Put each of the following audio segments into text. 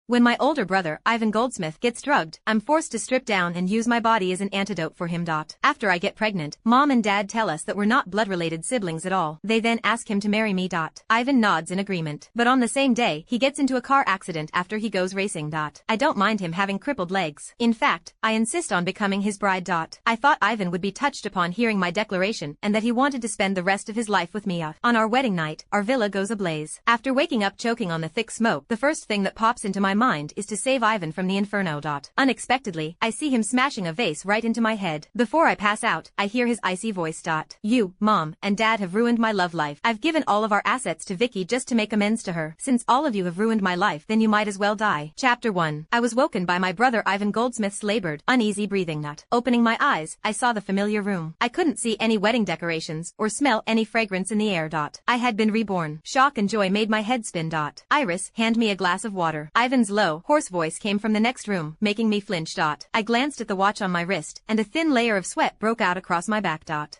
When my older brother, Ivan Goldsmith, gets drugged, I'm forced to strip down and use my body as an antidote for him. After I get pregnant, Mom and Dad tell us that we're not blood-related siblings at all. They then ask him to marry me. Ivan nods in agreement. But on the same day, he gets into a car accident after he goes racing. I don't mind him having crippled legs. In fact, I insist on becoming his bride. I thought Ivan would be touched upon hearing my declaration and that he wanted to spend the rest of his life with me. On our wedding night, our villa goes ablaze. After waking up choking on the thick smoke, the first thing that pops into my mind is to save Ivan from the inferno. Unexpectedly, I see him smashing a vase right into my head. Before I pass out, I hear his icy voice. You, Mom, and Dad have ruined my love life. I've given all of our assets to Vicky just to make amends to her. Since all of you have ruined my life, then you might as well die. Chapter 1. I was woken by my brother Ivan Goldsmith's labored, uneasy breathing. Opening my eyes, I saw the familiar room. I couldn't see any wedding decorations or smell any fragrance in the air. I had been reborn. Shock and joy made my head spin. Iris, hand me a glass of water. Ivan's low, hoarse voice came from the next room, making me flinch. I glanced at the watch on my wrist, and a thin layer of sweat broke out across my back.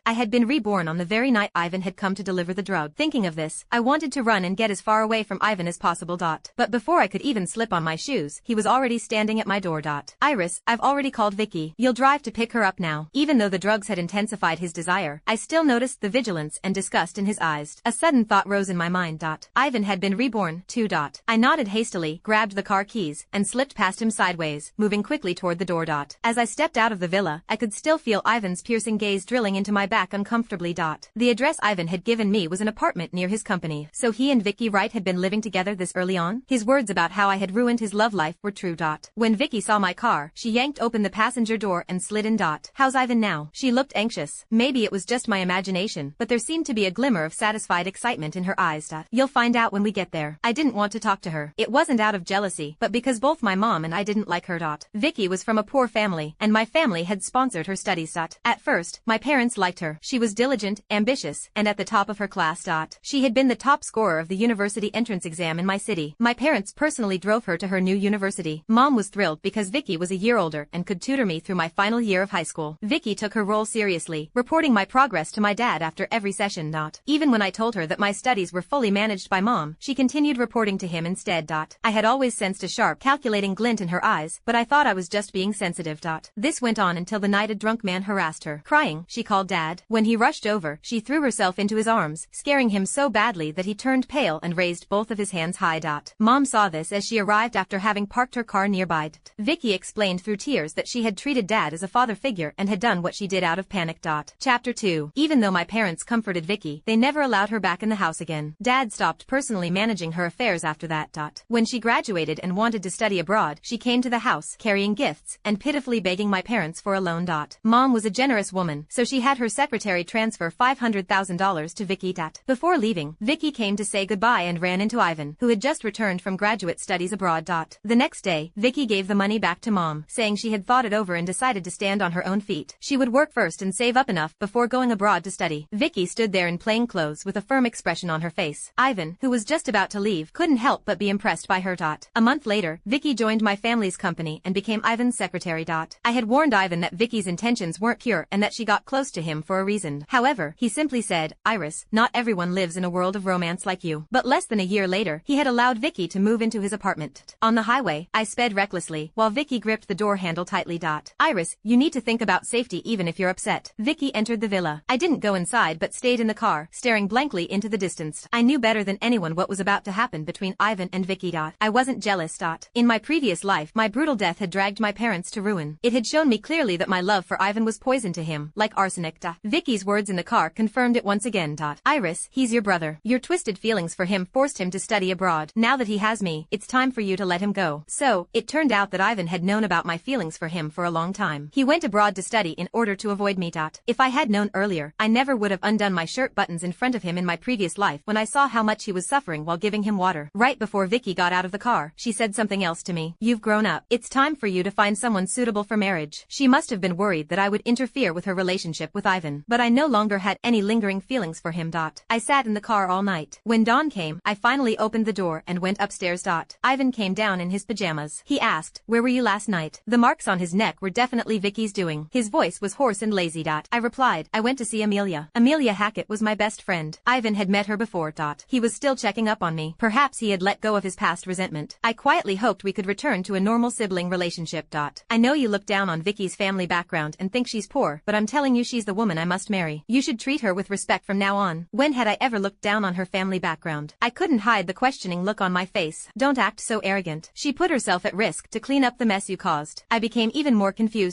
I had been reborn on the very night Ivan had come to deliver the drug. Thinking of this, I wanted to run and get as far away from Ivan as possible. But before I could even slip on my shoes, he was already standing at my door. Iris, I've already called Vicky. You'll drive to pick her up now. Even though the drugs had intensified his desire, I still noticed the vigilance and disgust in his eyes. A sudden thought rose in my mind. Ivan had been reborn, too. I nodded hastily, grabbed the car keys, and slipped past him sideways, moving quickly toward the door. As I stepped out of the villa, I could still feel Ivan's piercing gaze drilling into my back uncomfortably. The address Ivan had given me was an apartment near his company. So he and Vicky Wright had been living together this early on? His words about how I had ruined his love life were true. When Vicky saw my car, she yanked open the passenger door and slid in. How's Ivan now? She looked anxious. Maybe it was just my imagination, but there seemed to be a glimmer of satisfied excitement in her eyes. You'll find out when we get there. I didn't want to talk to her. It wasn't out of jealousy, but because both my mom and I didn't like her. Vicky was from a poor family, and my family had sponsored her studies. At first, my parents liked her. She was diligent, ambitious, and at the top of her class. She had been the top scorer of the university entrance exam in my city. My parents personally drove her to her new university. Mom was thrilled because Vicky was a year older and could tutor me through my final year of high school. Vicky took her role seriously, reporting my progress to my dad after every session. Even when I told her that my studies were fully managed by Mom, she continued reporting to him instead. I had always sensed a sharp, calculating glint in her eyes, but I thought I was just being sensitive. This went on until the night a drunk man harassed her. Crying, she called Dad. When he rushed over, she threw herself into his arms, scaring him so badly that he turned pale and raised both of his hands high. Mom saw this as she arrived after having parked her car nearby. Vicky explained through tears that she had treated Dad as a father figure and had done what she did out of panic. Chapter 2. Even though my parents comforted Vicky, they never allowed her back in the house again. Dad stopped personally managing her affairs after that. When she graduated and wanted to study abroad, she came to the house, carrying gifts, and pitifully begging my parents for a loan. Mom was a generous woman, so she had her secretary transfer $500,000 to Vicky. Before leaving, Vicky came to say goodbye and ran into Ivan, who had just returned from graduate studies abroad. The next day, Vicky gave the money back to Mom, saying she had thought it over and decided to stand on her own feet. She would work first and save up enough before going abroad to study. Vicky stood there in plain clothes with a firm expression on her face. Ivan, who was just about to leave, couldn't help but be impressed by her. A month later, Vicky joined my family's company and became Ivan's secretary. I had warned Ivan that Vicky's intentions weren't pure and that she got close to him for a reason. However, he simply said, Iris, not everyone lives in a world of romance like you. But less than a year later, he had allowed Vicky to move into his apartment. On the highway, I sped recklessly, while Vicky gripped the door handle tightly. Iris, you need to think about safety even if you're upset. Vicky entered the villa. I didn't go inside but stayed in the car, staring blankly into the distance. I knew better than anyone what was about to happen between Ivan and Vicky. I wasn't jealous. In my previous life, my brutal death had dragged my parents to ruin. It had shown me clearly that my love for Ivan was poison to him, like arsenic. Vicky's words in the car confirmed it once again. Iris, he's your brother. Your twisted feelings for him forced him to study abroad. Now that he has me, it's time for you to let him go. So, it turned out that Ivan had known about my feelings for him for a long time. He went abroad to study in order to avoid me. If I had known earlier, I never would have undone my shirt buttons in front of him in my previous life when I saw how much he was suffering while giving him water. Right before Vicky got out of the car, she said something else to me. You've grown up. It's time for you to find someone suitable for marriage. She must have been worried that I would interfere with her relationship with Ivan, but I no longer had any lingering feelings for him. I sat in the car all night. When dawn came, I finally opened the door and went upstairs. Ivan came down in his pajamas. He asked, where were you last night? The marks on his neck were definitely Vicky's doing. His voice was hoarse and lazy. I replied, I went to see Amelia. Amelia Hackett was my best friend. Ivan had met her before. He was still checking up on me. Perhaps he had let go of his past resentment. I quietly hoped we could return to a normal sibling relationship. I know you look down on Vicky's family background and think she's poor, but I'm telling you she's the woman I must marry. You should treat her with respect from now on. When had I ever looked down on her family background? I couldn't hide the questioning look on my face. Don't act so arrogant. She put herself at risk to clean up the mess you caused. I became even more confused.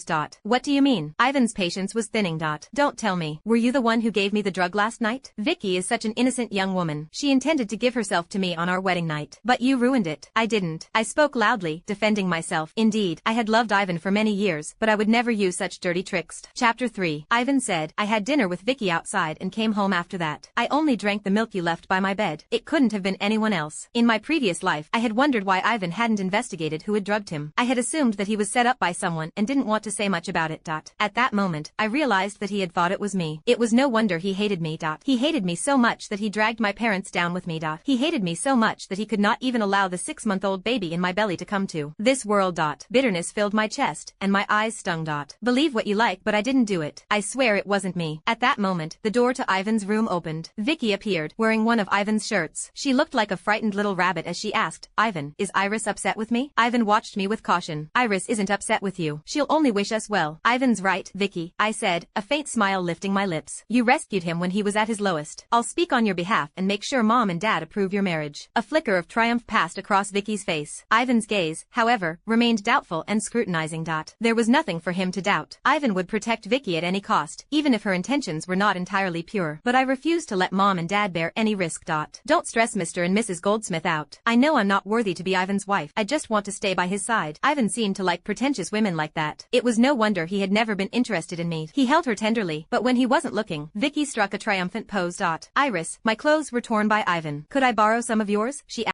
What do you mean? Ivan's patience was thinning. Don't tell me. Were you the one who gave me the drug last night? Vicky is such an innocent young woman. She intended to give herself to me on our wedding night. But you ruined it. I didn't. I spoke loudly, defending myself. Indeed, I had loved Ivan for many years, but I would never use such dirty tricks. Chapter 3. Ivan said, I had dinner with Vicky outside and came home after that. I only drank the milk you left by my bed. It couldn't have been anyone else. In my previous life, I had wondered why Ivan hadn't investigated who had drugged him. I had assumed that he was set up by someone and didn't want to say much about it. At that moment, I realized that he had thought it was me. It was no wonder he hated me. He hated me so much that he dragged my parents down with me. He hated me so much that he could not even allow the 6-month-old baby in my belly to come to this world. Bitterness filled my chest, and my eyes stung. Believe what you like, but I didn't do it. I swear it wasn't me. At that moment, the door to Ivan's room opened. Vicky appeared, wearing one of Ivan's shirts. She looked like a frightened little rabbit as she asked, Ivan, is Iris upset with me? Ivan watched me with caution. Iris isn't upset with you. She'll only wish us well. Ivan's right, Vicky, I said, a faint smile lifting my lips. You rescued him when he was at his lowest. I'll speak on your behalf and make sure Mom and Dad approve your marriage. A flicker of triumph passed across Vicky's face. Ivan's gaze, however, remained doubtful and scrutinizing. There was nothing for him to doubt. Ivan would protect Vicky at any cost, even if her intentions were not entirely pure. But I refused to let Mom and Dad bear any risk. Don't stress Mr. and Mrs. Goldsmith out. I know I'm not worthy to be Ivan's wife. I just want to stay by his side. Ivan seemed to like pretentious women like that. It was no wonder he had never been interested in me. He held her tenderly, but when he wasn't looking, Vicky struck a triumphant pose. Iris, my clothes were torn by Ivan. Could I borrow some of yours? She asked.